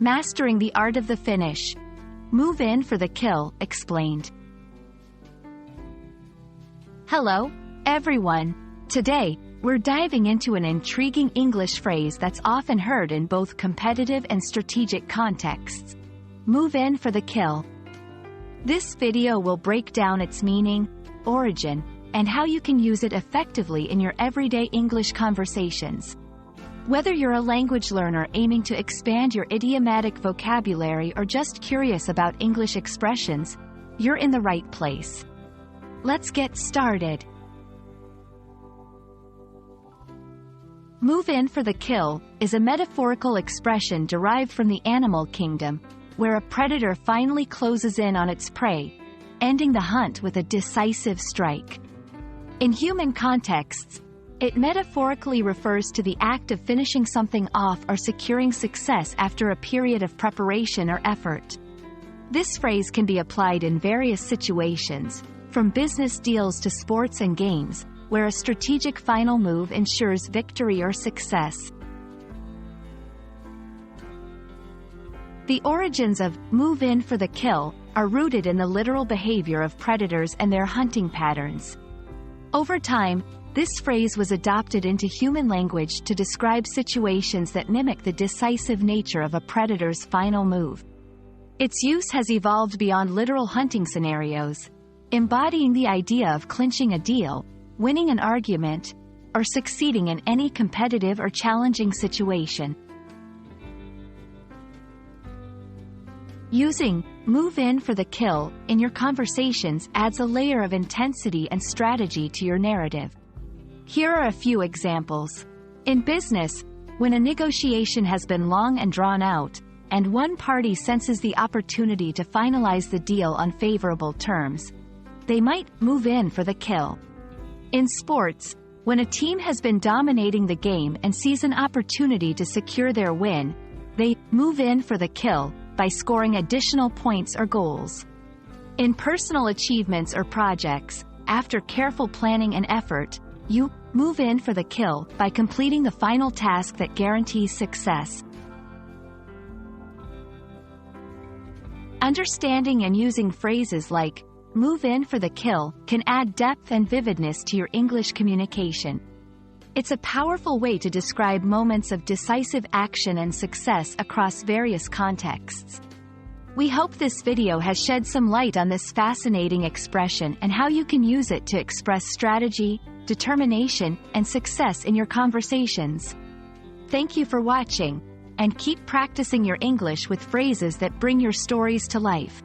Mastering the art of the finish. Move in for the kill, explained. Hello, everyone. Today, we're diving into an intriguing English phrase that's often heard in both competitive and strategic contexts. Move in for the kill. This video will break down its meaning, origin, and how you can use it effectively in your everyday English conversations. Whether you're a language learner aiming to expand your idiomatic vocabulary or just curious about English expressions, you're in the right place. Let's get started. Move in for the kill is a metaphorical expression derived from the animal kingdom, where a predator finally closes in on its prey, ending the hunt with a decisive strike. In human contexts, it metaphorically refers to the act of finishing something off or securing success after a period of preparation or effort. This phrase can be applied in various situations, from business deals to sports and games, where a strategic final move ensures victory or success. The origins of move in for the kill are rooted in the literal behavior of predators and their hunting patterns. Over time, this phrase was adopted into human language to describe situations that mimic the decisive nature of a predator's final move. Its use has evolved beyond literal hunting scenarios, embodying the idea of clinching a deal, winning an argument, or succeeding in any competitive or challenging situation. Using move in for the kill in your conversations adds a layer of intensity and strategy to your narrative. Here are a few examples. In business, when a negotiation has been long and drawn out, and one party senses the opportunity to finalize the deal on favorable terms, they might move in for the kill. In sports, when a team has been dominating the game and sees an opportunity to secure their win, they move in for the kill by scoring additional points or goals. In personal achievements or projects, after careful planning and effort, you move in for the kill by completing the final task that guarantees success. Understanding and using phrases like move in for the kill can add depth and vividness to your English communication. It's a powerful way to describe moments of decisive action and success across various contexts. We hope this video has shed some light on this fascinating expression and how you can use it to express strategy, determination, and success in your conversations. Thank you for watching, and keep practicing your English with phrases that bring your stories to life.